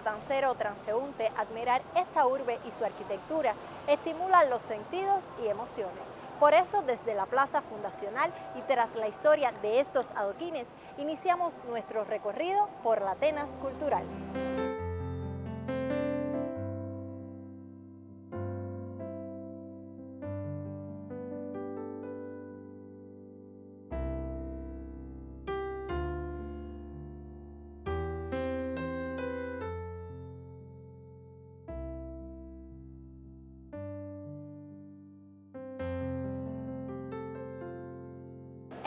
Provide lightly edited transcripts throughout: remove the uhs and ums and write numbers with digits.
matancero o transeúnte, admirar esta urbe y su arquitectura estimula los sentidos y emociones. Por eso, desde la Plaza Fundacional y tras la historia de estos adoquines, iniciamos nuestro recorrido por la Atenas Cultural.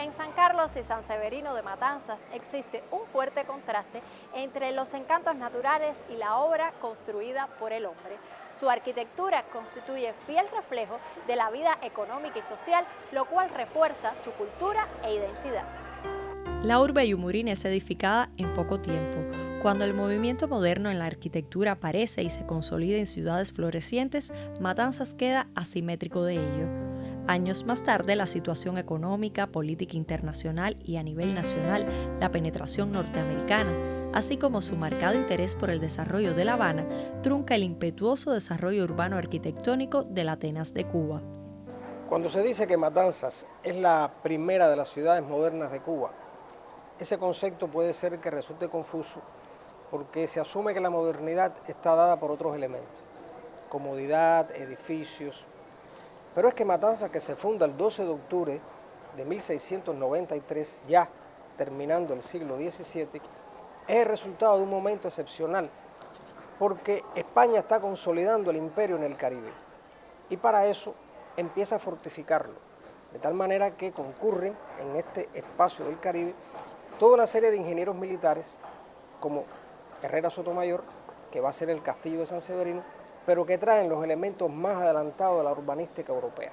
En San Carlos y San Severino de Matanzas existe un fuerte contraste entre los encantos naturales y la obra construida por el hombre. Su arquitectura constituye fiel reflejo de la vida económica y social, lo cual refuerza su cultura e identidad. La urbe yumurín es edificada en poco tiempo. Cuando el movimiento moderno en la arquitectura aparece y se consolida en ciudades florecientes, Matanzas queda asimétrico de ello. Años más tarde, la situación económica, política internacional y a nivel nacional, la penetración norteamericana, así como su marcado interés por el desarrollo de La Habana, trunca el impetuoso desarrollo urbano arquitectónico de la Atenas de Cuba. Cuando se dice que Matanzas es la primera de las ciudades modernas de Cuba, ese concepto puede ser que resulte confuso porque se asume que la modernidad está dada por otros elementos, comodidad, edificios. Pero es que Matanzas, que se funda el 12 de octubre de 1693, ya terminando el siglo XVII, es el resultado de un momento excepcional, porque España está consolidando el imperio en el Caribe y para eso empieza a fortificarlo, de tal manera que concurren en este espacio del Caribe toda una serie de ingenieros militares, como Herrera Sotomayor, que va a ser el castillo de San Severino, pero que traen los elementos más adelantados de la urbanística europea.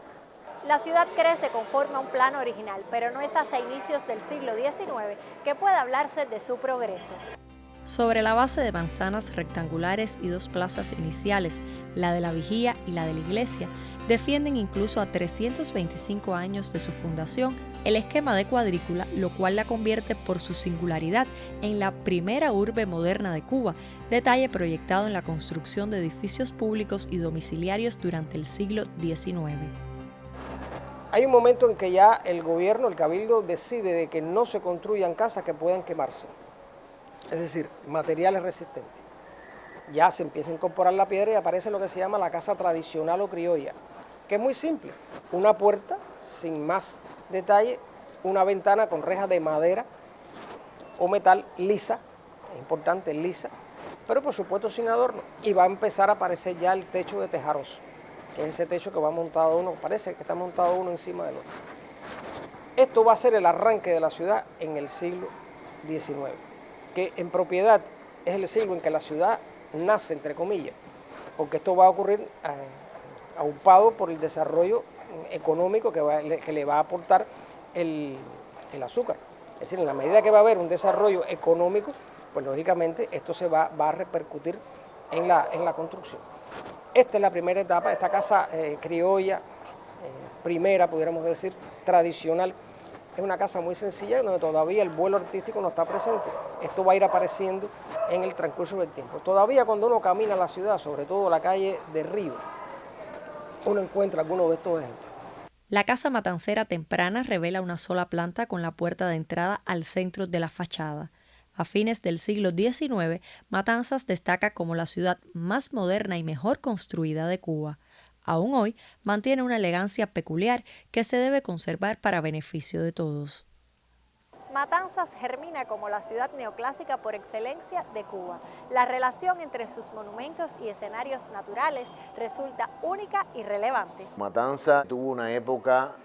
La ciudad crece conforme a un plano original, pero no es hasta inicios del siglo XIX que puede hablarse de su progreso. Sobre la base de manzanas rectangulares y dos plazas iniciales, la de la Vigía y la de la Iglesia, defienden incluso a 325 años de su fundación el esquema de cuadrícula, lo cual la convierte por su singularidad en la primera urbe moderna de Cuba, detalle proyectado en la construcción de edificios públicos y domiciliarios durante el siglo XIX. Hay un momento en que ya el gobierno, el cabildo, decide de que no se construyan casas que puedan quemarse, es decir, materiales resistentes. Ya se empieza a incorporar la piedra y aparece lo que se llama la casa tradicional o criolla, que es muy simple, una puerta sin más detalle, una ventana con reja de madera o metal lisa, es importante, lisa, pero por supuesto sin adorno, y va a empezar a aparecer ya el techo de tejaroso, que es ese techo que va montado uno, parece que está montado uno encima del otro. Esto va a ser el arranque de la ciudad en el siglo XIX, que en propiedad es el siglo en que la ciudad nace, entre comillas, porque esto va a ocurrir aupado por el desarrollo económico que le va a aportar el azúcar. Es decir, en la medida que va a haber un desarrollo económico, pues lógicamente esto se va a repercutir en la construcción. Esta es la primera etapa, esta casa criolla, primera, pudiéramos decir, tradicional. Es una casa muy sencilla donde todavía el vuelo artístico no está presente. Esto va a ir apareciendo en el transcurso del tiempo. Todavía cuando uno camina la ciudad, sobre todo la calle de Río, uno encuentra algunos de estos ejemplos. La casa matancera temprana revela una sola planta con la puerta de entrada al centro de la fachada. A fines del siglo XIX, Matanzas destaca como la ciudad más moderna y mejor construida de Cuba. Aún hoy mantiene una elegancia peculiar que se debe conservar para beneficio de todos. Matanzas germina como la ciudad neoclásica por excelencia de Cuba. La relación entre sus monumentos y escenarios naturales resulta única y relevante. Matanzas tuvo una época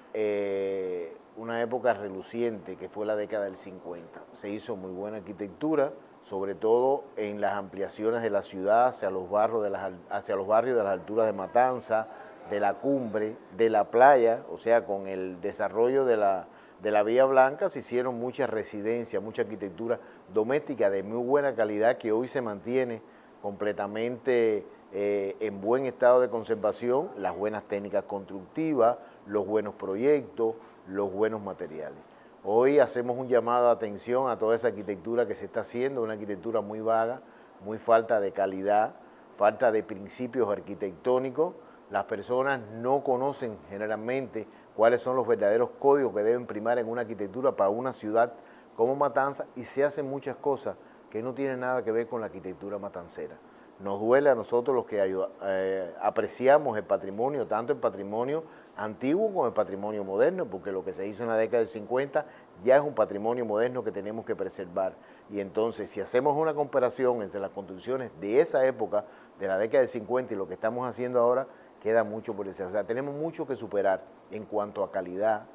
reluciente que fue la década del 50. Se hizo muy buena arquitectura, sobre todo en las ampliaciones de la ciudad hacia los barrios de las alturas de Matanzas, de la cumbre, de la playa, o sea, con el desarrollo de la Vía Blanca se hicieron muchas residencias, mucha arquitectura doméstica de muy buena calidad que hoy se mantiene completamente en buen estado de conservación, las buenas técnicas constructivas, los buenos proyectos, los buenos materiales. Hoy hacemos un llamado de atención a toda esa arquitectura que se está haciendo, una arquitectura muy vaga, muy falta de calidad, falta de principios arquitectónicos. Las personas no conocen generalmente cuáles son los verdaderos códigos que deben primar en una arquitectura para una ciudad como Matanzas, y se hacen muchas cosas que no tienen nada que ver con la arquitectura matancera. Nos duele a nosotros los que apreciamos el patrimonio, tanto el patrimonio antiguo como el patrimonio moderno, porque lo que se hizo en la década del 50 ya es un patrimonio moderno que tenemos que preservar. Y entonces, si hacemos una comparación entre las construcciones de esa época, de la década del 50, y lo que estamos haciendo ahora, queda mucho por decir. O sea, tenemos mucho que superar en cuanto a calidad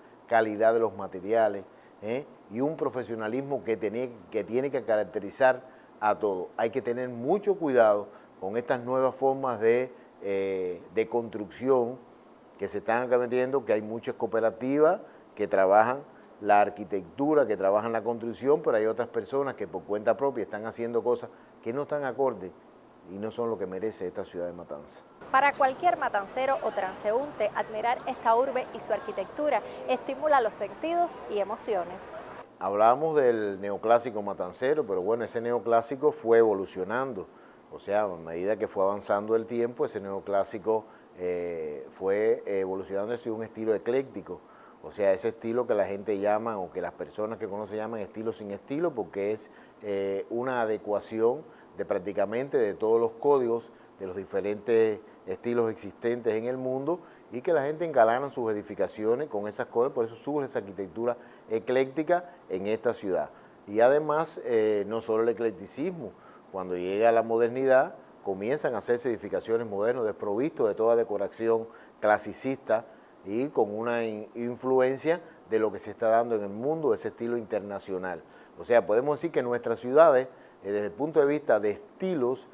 de los materiales, y un profesionalismo que tiene que caracterizar a todo. Hay que tener mucho cuidado con estas nuevas formas de construcción que se están metiendo, que hay muchas cooperativas que trabajan la arquitectura, que trabajan la construcción, pero hay otras personas que por cuenta propia están haciendo cosas que no están acordes y no son lo que merece esta ciudad de Matanzas. Para cualquier matancero o transeúnte, admirar esta urbe y su arquitectura estimula los sentidos y emociones. Hablábamos del neoclásico matancero, pero bueno, ese neoclásico fue evolucionando. O sea, a medida que fue avanzando el tiempo, ese neoclásico fue evolucionando hacia un estilo ecléctico. O sea, ese estilo que la gente llama, o que las personas que conocen llaman estilo sin estilo, porque es una adecuación de prácticamente de todos los códigos de los diferentes estilos existentes en el mundo, y que la gente engalana sus edificaciones con esas cosas. Por eso surge esa arquitectura ecléctica en esta ciudad. Y además, no solo el eclecticismo, cuando llega la modernidad, comienzan a hacerse edificaciones modernas desprovistos de toda decoración clasicista y con una influencia de lo que se está dando en el mundo, ese estilo internacional. O sea, podemos decir que nuestras ciudades, desde el punto de vista de estilos,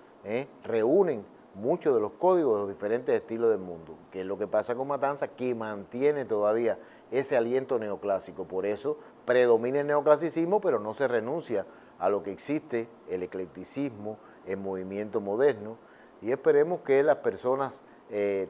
reúnen muchos de los códigos de los diferentes estilos del mundo, que es lo que pasa con Matanzas, que mantiene todavía ese aliento neoclásico. Por eso predomina el neoclasicismo, pero no se renuncia a lo que existe, el eclecticismo, el movimiento moderno, y esperemos que las personas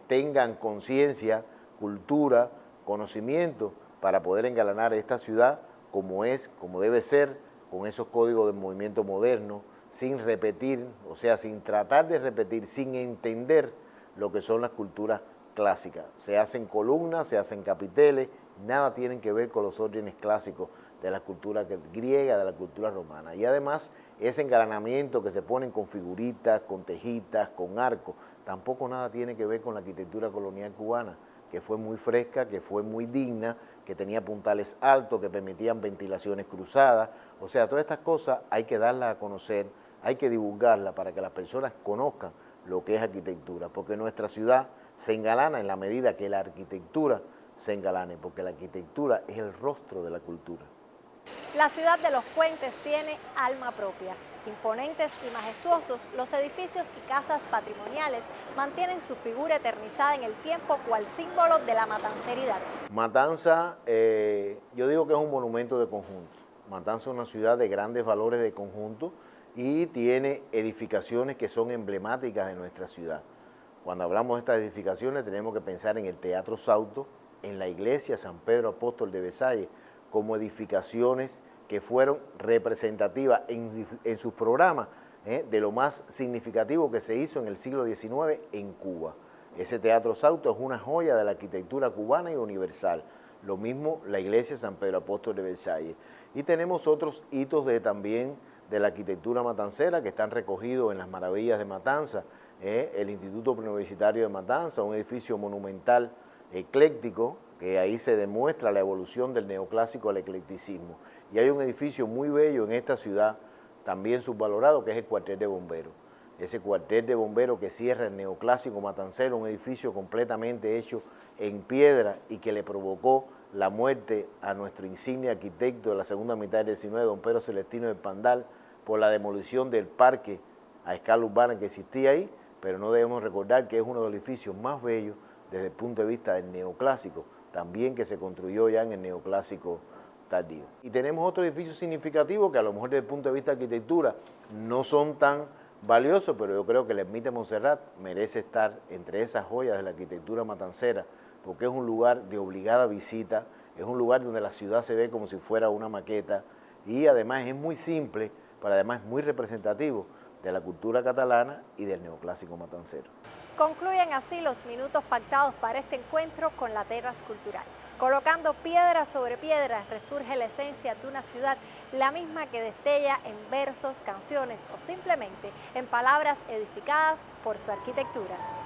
tengan conciencia, cultura, conocimiento, para poder engalanar esta ciudad como es, como debe ser, con esos códigos del movimiento moderno, sin repetir, o sea, sin tratar de repetir, sin entender lo que son las culturas clásicas. Se hacen columnas, se hacen capiteles, nada tienen que ver con los órdenes clásicos de la cultura griega, de la cultura romana. Y además, ese engalanamiento que se ponen con figuritas, con tejitas, con arcos, tampoco nada tiene que ver con la arquitectura colonial cubana, que fue muy fresca, que fue muy digna, que tenía puntales altos, que permitían ventilaciones cruzadas. O sea, todas estas cosas hay que darlas a conocer, hay que divulgarlas para que las personas conozcan lo que es arquitectura, porque nuestra ciudad se engalana en la medida que la arquitectura se engalane, porque la arquitectura es el rostro de la cultura. La ciudad de los puentes tiene alma propia. Imponentes y majestuosos, los edificios y casas patrimoniales mantienen su figura eternizada en el tiempo cual símbolo de la matanceridad. Matanzas, yo digo que es un monumento de conjunto. Matanzas es una ciudad de grandes valores de conjunto y tiene edificaciones que son emblemáticas de nuestra ciudad. Cuando hablamos de estas edificaciones tenemos que pensar en el Teatro Sauto, en la iglesia San Pedro Apóstol de Versalles, como edificaciones que fueron representativas en sus programas de lo más significativo que se hizo en el siglo XIX en Cuba. Ese Teatro Sauto es una joya de la arquitectura cubana y universal. Lo mismo la iglesia San Pedro Apóstol de Versalles. Y tenemos otros hitos también de la arquitectura matancera que están recogidos en las maravillas de Matanzas. El Instituto Preuniversitario de Matanzas, un edificio monumental ecléctico, que ahí se demuestra la evolución del neoclásico al eclecticismo. Y hay un edificio muy bello en esta ciudad, también subvalorado, que es el cuartel de bomberos. Ese cuartel de bomberos que cierra el neoclásico matancero, un edificio completamente hecho en piedra y que le provocó la muerte a nuestro insigne arquitecto de la segunda mitad del 19, don Pedro Celestino del Pandal, por la demolición del parque a escala urbana que existía ahí, pero no debemos recordar que es uno de los edificios más bellos desde el punto de vista del neoclásico, también que se construyó ya en el neoclásico tardío. Y tenemos otros edificios significativos que a lo mejor desde el punto de vista de arquitectura no son tan valiosos, pero yo creo que la ermita de Montserrat merece estar entre esas joyas de la arquitectura matancera, porque es un lugar de obligada visita, es un lugar donde la ciudad se ve como si fuera una maqueta, y además es muy simple, pero además es muy representativo, de la cultura catalana y del neoclásico matancero. Concluyen así los minutos pactados para este encuentro con la Terras Cultural. Colocando piedra sobre piedra resurge la esencia de una ciudad, la misma que destella en versos, canciones o simplemente en palabras edificadas por su arquitectura.